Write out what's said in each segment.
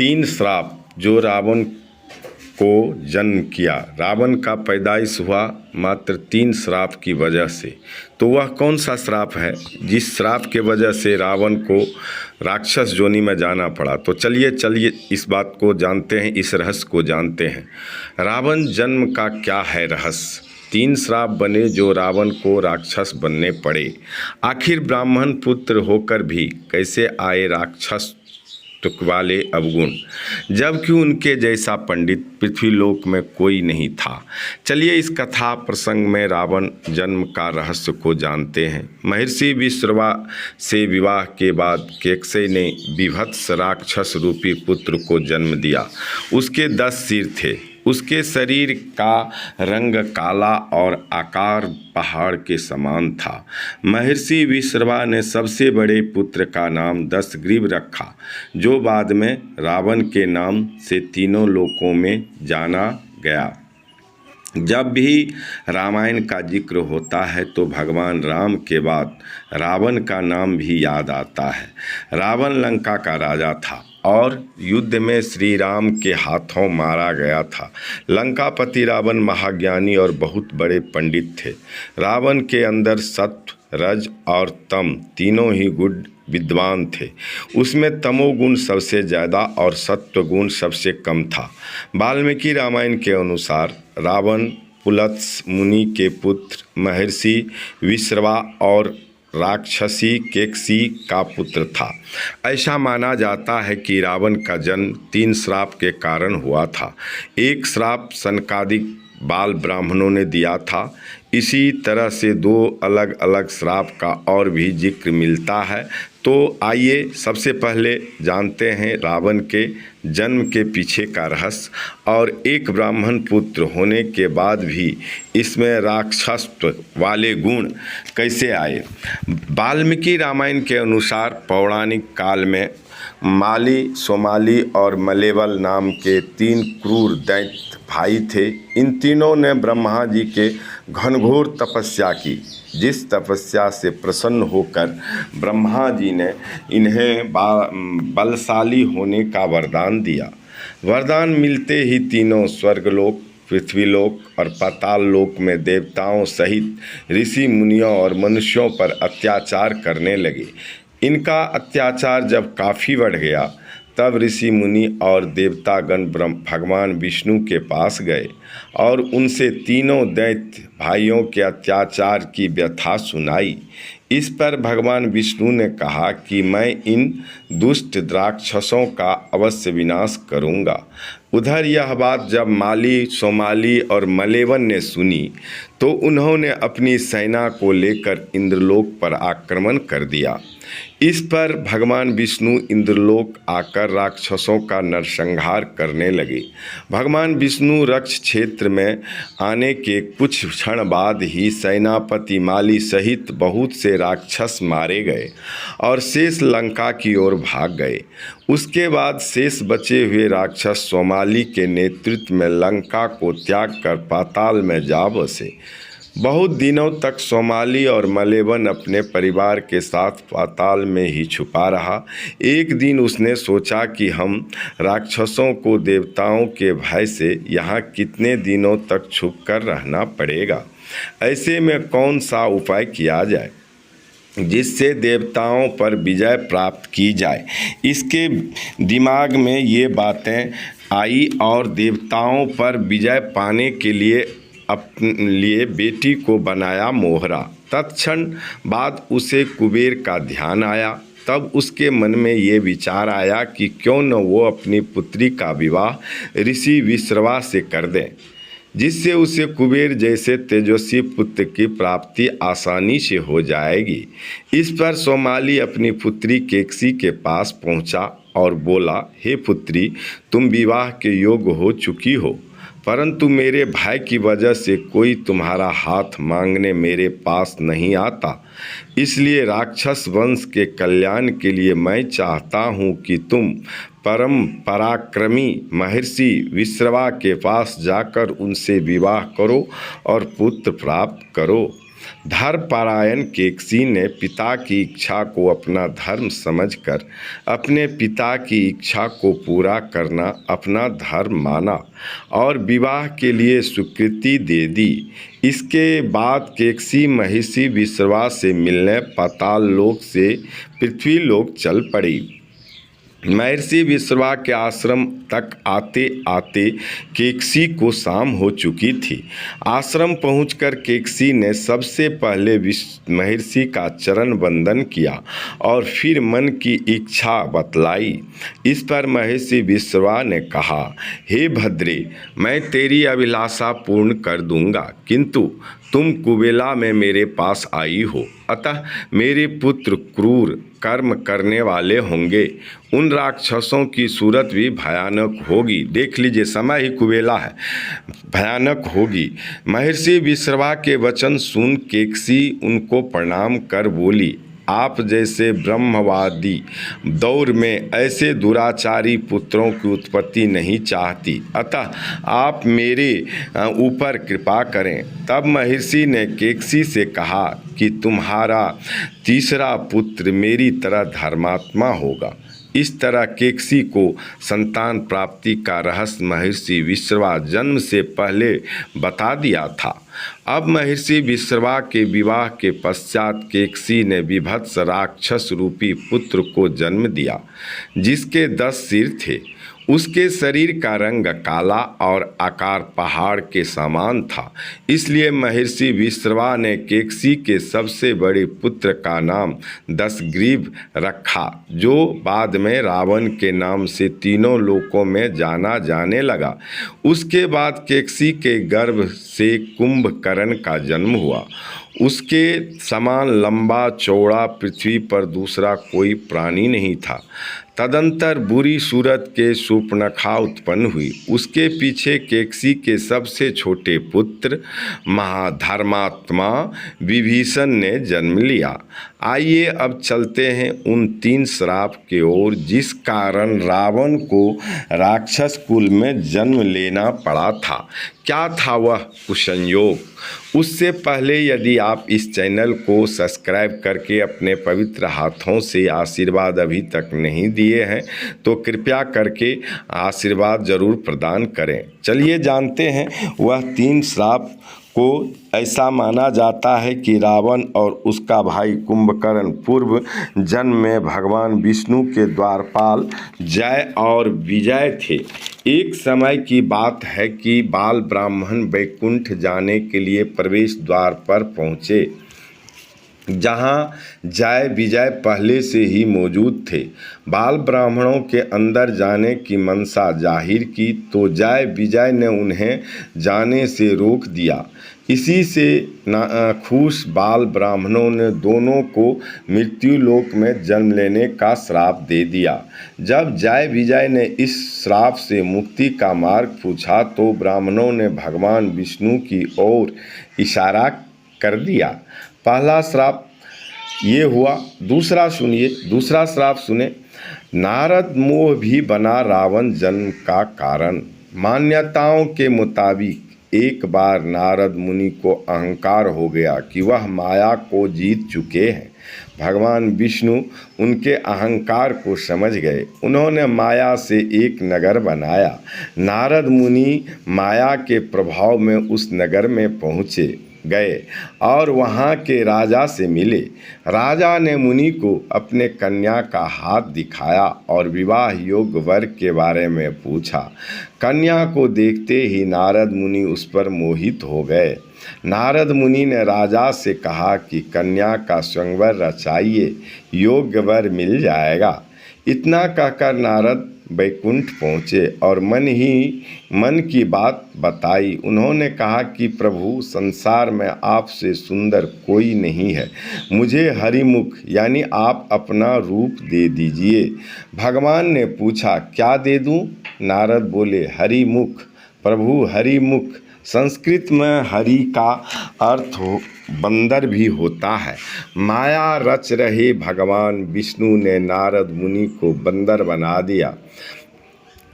तीन श्राप जो रावण को जन्म किया। रावण का पैदाइश हुआ मात्र 3 श्राप की वजह से। तो वह कौन सा श्राप है जिस श्राप के वजह से रावण को राक्षस योनि में जाना पड़ा? तो चलिए इस बात को जानते हैं, इस रहस्य को जानते हैं। रावण जन्म का क्या है रहस्य? 3 श्राप बने जो रावण को राक्षस बनने पड़े। आखिर ब्राह्मण पुत्र होकर भी कैसे आए राक्षस वाले अवगुण, जबकि उनके जैसा पंडित पृथ्वीलोक में कोई नहीं था। चलिए इस कथा प्रसंग में रावण जन्म का रहस्य को जानते हैं। महर्षि विश्रवा से विवाह के बाद कैकसी ने विभत्स राक्षस रूपी पुत्र को जन्म दिया। उसके 10 सिर थे। उसके शरीर का रंग काला और आकार पहाड़ के समान था। महर्षि विश्रवा ने सबसे बड़े पुत्र का नाम दशग्रीव रखा, जो बाद में रावण के नाम से तीनों लोकों में जाना गया। जब भी रामायण का जिक्र होता है तो भगवान राम के बाद रावण का नाम भी याद आता है। रावण लंका का राजा था और युद्ध में श्री राम के हाथों मारा गया था। लंकापति रावण महाज्ञानी और बहुत बड़े पंडित थे। रावण के अंदर सत्व, रज और तम तीनों ही गुण विद्वान थे। उसमें तमोगुण सबसे ज़्यादा और सत्वगुण सबसे कम था। वाल्मीकि रामायण के अनुसार रावण पुलत्स मुनि के पुत्र महर्षि विश्रवा और राक्षसी कैकसी का पुत्र था। ऐसा माना जाता है कि रावण का जन्म 3 श्राप के कारण हुआ था। एक श्राप सनकादिक बाल ब्राह्मणों ने दिया था। इसी तरह से 2 अलग अलग श्राप का और भी जिक्र मिलता है। तो आइए सबसे पहले जानते हैं रावण के जन्म के पीछे का रहस्य और एक ब्राह्मण पुत्र होने के बाद भी इसमें राक्षसत्व वाले गुण कैसे आए। वाल्मीकि रामायण के अनुसार पौराणिक काल में माली, सोमाली और मलेवल नाम के 3 क्रूर दैत्य भाई थे। इन तीनों ने ब्रह्मा जी के घनघोर तपस्या की, जिस तपस्या से प्रसन्न होकर ब्रह्मा जी ने इन्हें बलशाली होने का वरदान दिया। वरदान मिलते ही तीनों स्वर्गलोक, पृथ्वीलोक और पाताल लोक में देवताओं सहित ऋषि मुनियों और मनुष्यों पर अत्याचार करने लगे। इनका अत्याचार जब काफ़ी बढ़ गया तब ऋषि मुनि और देवतागण भगवान विष्णु के पास गए और उनसे तीनों दैत्य भाइयों के अत्याचार की व्यथा सुनाई। इस पर भगवान विष्णु ने कहा कि मैं इन दुष्ट राक्षसों का अवश्य विनाश करूंगा। उधर यह बात जब माली, सोमाली और मलेवन ने सुनी तो उन्होंने अपनी सेना को लेकर इंद्रलोक पर आक्रमण कर दिया। इस पर भगवान विष्णु इंद्रलोक आकर राक्षसों का नरसंहार करने लगे। भगवान विष्णु रक्ष क्षेत्र में आने के कुछ क्षण बाद ही सेनापति माली सहित बहुत से राक्षस मारे गए और शेष लंका की ओर भाग गए। उसके बाद शेष बचे हुए राक्षस सोमाली के नेतृत्व में लंका को त्याग कर पाताल में जा बसे। बहुत दिनों तक सोमाली और मलेवन अपने परिवार के साथ पाताल में ही छुपा रहा। एक दिन उसने सोचा कि हम राक्षसों को देवताओं के भय से यहाँ कितने दिनों तक छुप कर रहना पड़ेगा। ऐसे में कौन सा उपाय किया जाए जिससे देवताओं पर विजय प्राप्त की जाए। इसके दिमाग में ये बातें आई और देवताओं पर विजय पाने के लिए अपने लिए बेटी को बनाया मोहरा। तत्क्षण बाद उसे कुबेर का ध्यान आया। तब उसके मन में ये विचार आया कि क्यों न वो अपनी पुत्री का विवाह ऋषि विश्रवा से कर दें, जिससे उसे कुबेर जैसे तेजस्वी पुत्र की प्राप्ति आसानी से हो जाएगी। इस पर सोमाली अपनी पुत्री कैकसी के पास पहुंचा और बोला, हे पुत्री, तुम विवाह के योग्य हो चुकी हो, परंतु मेरे भाई की वजह से कोई तुम्हारा हाथ मांगने मेरे पास नहीं आता। इसलिए राक्षस वंश के कल्याण के लिए मैं चाहता हूँ कि तुम परम पराक्रमी महर्षि विश्रवा के पास जाकर उनसे विवाह करो और पुत्र प्राप्त करो। धर्मपरायण केकसी ने पिता की इच्छा को अपना धर्म समझकर अपने पिता की इच्छा को पूरा करना अपना धर्म माना और विवाह के लिए स्वीकृति दे दी। इसके बाद केकसी महर्षि विश्रवा से मिलने पाताल लोक से पृथ्वी लोक चल पड़ी। महर्षि विश्रवा के आश्रम तक आते आते केकसी को शाम हो चुकी थी। आश्रम पहुंचकर केकसी ने सबसे पहले महर्षि का चरण वंदन किया और फिर मन की इच्छा बतलाई। इस पर महर्षि विश्रवा ने कहा, हे भद्रे, मैं तेरी अभिलाषा पूर्ण कर दूंगा, किंतु तुम कुबेला में मेरे पास आई हो, अतः मेरे पुत्र क्रूर कर्म करने वाले होंगे। उन राक्षसों की सूरत भी भयानक होगी। देख लीजिए, समय ही कुबेला है, भयानक होगी। महर्षि विश्रवा के वचन सुन केकसी उनको प्रणाम कर बोली, आप जैसे ब्रह्मवादी दौर में ऐसे दुराचारी पुत्रों की उत्पत्ति नहीं चाहती, अतः आप मेरे ऊपर कृपा करें। तब महर्षि ने केकसी से कहा कि तुम्हारा तीसरा पुत्र मेरी तरह धर्मात्मा होगा। इस तरह केकसी को संतान प्राप्ति का रहस्य महर्षि विश्रवा जन्म से पहले बता दिया था। अब महर्षि विश्रवा के विवाह के पश्चात केकसी ने विभत्स राक्षस रूपी पुत्र को जन्म दिया, जिसके 10 सिर थे। उसके शरीर का रंग काला और आकार पहाड़ के समान था। इसलिए महर्षि विश्रवा ने केकसी के सबसे बड़े पुत्र का नाम दशग्रीव रखा, जो बाद में रावण के नाम से तीनों लोकों में जाना जाने लगा। उसके बाद केकसी के गर्भ से कुंभकर्ण का जन्म हुआ। उसके समान लंबा चौड़ा पृथ्वी पर दूसरा कोई प्राणी नहीं था। तदंतर बुरी सूरत के शूर्पणखा उत्पन्न हुई। उसके पीछे केकसी के सबसे छोटे पुत्र महाधर्मात्मा विभीषण ने जन्म लिया। आइए अब चलते हैं उन 3 श्राप की ओर जिस कारण रावण को राक्षस कुल में जन्म लेना पड़ा था। क्या था वह कुसंयोग? उससे पहले यदि आप इस चैनल को सब्सक्राइब करके अपने पवित्र हाथों से आशीर्वाद अभी तक नहीं दिए हैं तो कृपया करके आशीर्वाद जरूर प्रदान करें। चलिए जानते हैं वह 3 श्राप को। ऐसा माना जाता है कि रावण और उसका भाई कुंभकर्ण पूर्व जन्म में भगवान विष्णु के द्वारपाल जय और विजय थे। एक समय की बात है कि बाल ब्राह्मण वैकुंठ जाने के लिए प्रवेश द्वार पर पहुँचे, जहाँ जय विजय पहले से ही मौजूद थे। बाल ब्राह्मणों के अंदर जाने की मनसा जाहिर की तो जय विजय ने उन्हें जाने से रोक दिया। इसी से खुश बाल ब्राह्मणों ने दोनों को मृत्यु लोक में जन्म लेने का श्राप दे दिया। जब जय विजय ने इस श्राप से मुक्ति का मार्ग पूछा तो ब्राह्मणों ने भगवान विष्णु की ओर इशारा कर दिया। पहला श्राप ये हुआ। दूसरा सुनिए, दूसरा श्राप सुने। नारद मोह भी बना रावण जन्म का कारण। मान्यताओं के मुताबिक एक बार नारद मुनि को अहंकार हो गया कि वह माया को जीत चुके हैं। भगवान विष्णु उनके अहंकार को समझ गए। उन्होंने माया से एक नगर बनाया। नारद मुनि माया के प्रभाव में उस नगर में पहुँचे गए और वहाँ के राजा से मिले। राजा ने मुनि को अपने कन्या का हाथ दिखाया और विवाह योग्य वर के बारे में पूछा। कन्या को देखते ही नारद मुनि उस पर मोहित हो गए। नारद मुनि ने राजा से कहा कि कन्या का स्वयंवर रचाइए, योग्य वर मिल जाएगा। इतना कहकर नारद वैकुंठ पहुँचे और मन की बात बताई। उन्होंने कहा कि प्रभु, संसार में आपसे सुंदर कोई नहीं है, मुझे हरिमुख यानी आप अपना रूप दे दीजिए। भगवान ने पूछा, क्या दे दूं? नारद बोले, हरिमुख। प्रभु, हरिमुख संस्कृत में हरि का अर्थ बंदर भी होता है। माया रच रहे भगवान विष्णु ने नारद मुनि को बंदर बना दिया।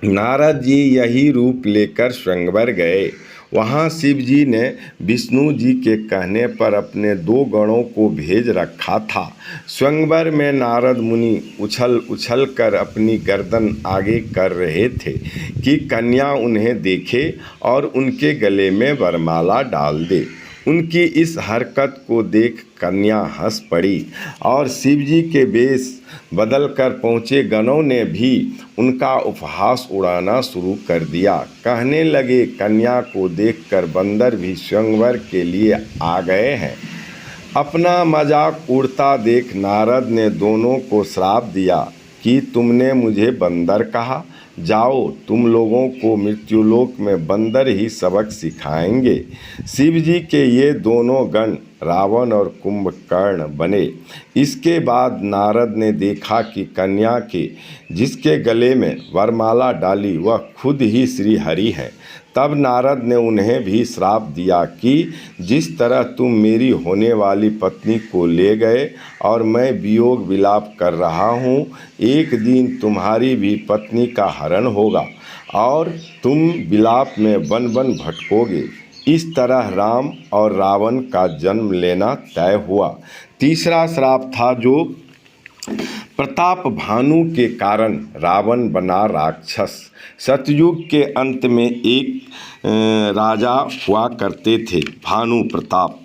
नारद जी यही रूप लेकर स्वयंवर गए। वहाँ शिव जी ने विष्णु जी के कहने पर अपने 2 गणों को भेज रखा था। स्वयंवर में नारद मुनि उछल उछल कर अपनी गर्दन आगे कर रहे थे कि कन्या उन्हें देखे और उनके गले में वरमाला डाल दे। उनकी इस हरकत को देख कन्या हंस पड़ी और शिवजी के वेश बदलकर पहुँचे गणों ने भी उनका उपहास उड़ाना शुरू कर दिया। कहने लगे, कन्या को देखकर बंदर भी स्वयंवर के लिए आ गए हैं। अपना मजाक उड़ता देख नारद ने दोनों को श्राप दिया कि तुमने मुझे बंदर कहा, जाओ तुम लोगों को मृत्युलोक में बंदर ही सबक सिखाएंगे। शिव जी के ये दोनों गण रावण और कुंभकर्ण बने। इसके बाद नारद ने देखा कि कन्या के जिसके गले में वरमाला डाली वह खुद ही श्री हरि है। तब नारद ने उन्हें भी श्राप दिया कि जिस तरह तुम मेरी होने वाली पत्नी को ले गए और मैं वियोग विलाप कर रहा हूँ, एक दिन तुम्हारी भी पत्नी का हरण होगा और तुम विलाप में वन वन भटकोगे। इस तरह राम और रावण का जन्म लेना तय हुआ। तीसरा श्राप था जो प्रताप भानु के कारण रावण बना राक्षस। सतयुग के अंत में एक राजा हुआ करते थे, भानु प्रताप।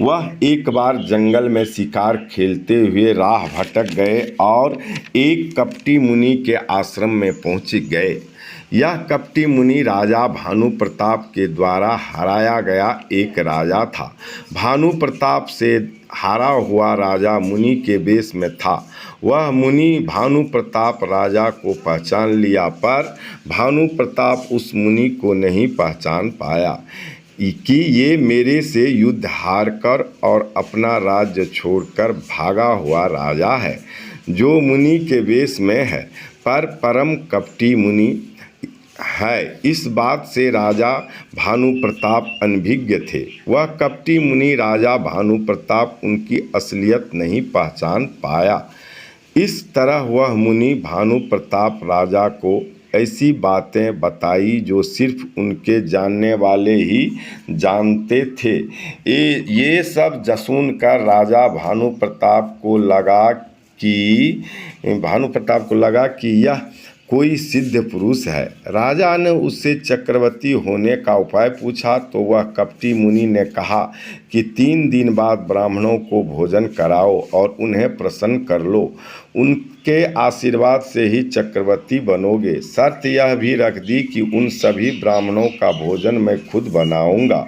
वह एक बार जंगल में शिकार खेलते हुए राह भटक गए और एक कपटी मुनि के आश्रम में पहुंच गए। यह कपटी मुनि राजा भानु प्रताप के द्वारा हराया गया एक राजा था। भानु प्रताप से हारा हुआ राजा मुनि के वेश में था। वह मुनि भानु प्रताप राजा को पहचान लिया, पर भानु प्रताप उस मुनि को नहीं पहचान पाया कि ये मेरे से युद्ध हार कर और अपना राज्य छोड़कर भागा हुआ राजा है जो मुनि के वेश में है, पर परम कपटी मुनि है। इस बात से राजा भानु प्रताप अनभिज्ञ थे। वह कपटी मुनि राजा भानु प्रताप उनकी असलियत नहीं पहचान पाया। इस तरह वह मुनि भानु प्रताप राजा को ऐसी बातें बताई जो सिर्फ उनके जानने वाले ही जानते थे। ये सब सुनकर राजा भानु प्रताप को लगा कि यह कोई सिद्ध पुरुष है। राजा ने उससे चक्रवर्ती होने का उपाय पूछा तो वह कपटी मुनि ने कहा कि 3 दिन बाद ब्राह्मणों को भोजन कराओ और उन्हें प्रसन्न कर लो। उनके आशीर्वाद से ही चक्रवर्ती बनोगे। शर्त यह भी रख दी कि उन सभी ब्राह्मणों का भोजन मैं खुद बनाऊंगा।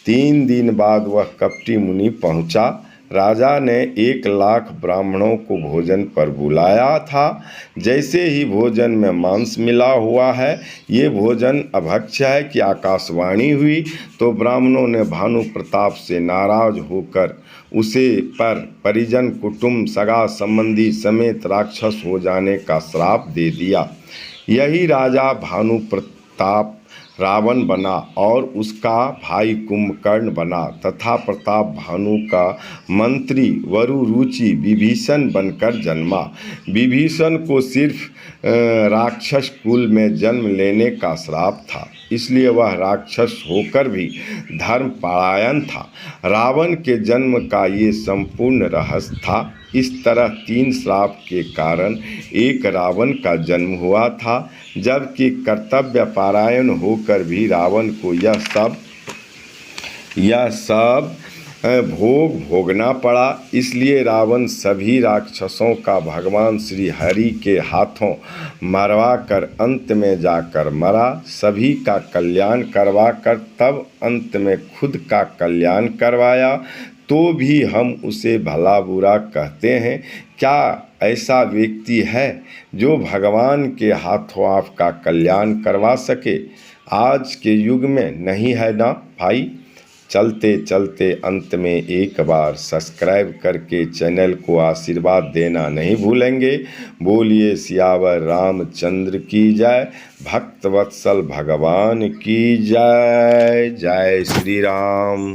3 दिन बाद वह कपटी मुनि पहुंचा। राजा ने 1 लाख ब्राह्मणों को भोजन पर बुलाया था। जैसे ही भोजन में मांस मिला हुआ है, ये भोजन अभक्ष्य है कि आकाशवाणी हुई तो ब्राह्मणों ने भानु प्रताप से नाराज होकर उसे पर परिजन कुटुंब सगा संबंधी समेत राक्षस हो जाने का श्राप दे दिया। यही राजा भानु प्रताप रावण बना और उसका भाई कुंभकर्ण बना तथा प्रताप भानु का मंत्री वरु रुचि विभीषण बनकर जन्मा। विभीषण को सिर्फ राक्षस कुल में जन्म लेने का श्राप था, इसलिए वह राक्षस होकर भी धर्मपरायण था। रावण के जन्म का ये संपूर्ण रहस्य था। इस तरह 3 श्राप के कारण एक रावण का जन्म हुआ था, जबकि कर्तव्य परायण होकर भी रावण को यह सब भोगना पड़ा। इसलिए रावण सभी राक्षसों का भगवान श्री हरि के हाथों मरवा कर अंत में जाकर मरा। सभी का कल्याण करवा कर तब अंत में खुद का कल्याण करवाया, तो भी हम उसे भला बुरा कहते हैं। क्या ऐसा व्यक्ति है जो भगवान के हाथों आपका कल्याण करवा सके? आज के युग में नहीं है ना भाई। चलते चलते अंत में एक बार सब्सक्राइब करके चैनल को आशीर्वाद देना नहीं भूलेंगे। बोलिए सियावर रामचंद्र की जय, भक्त वत्सल भगवान की जय। जय श्री राम।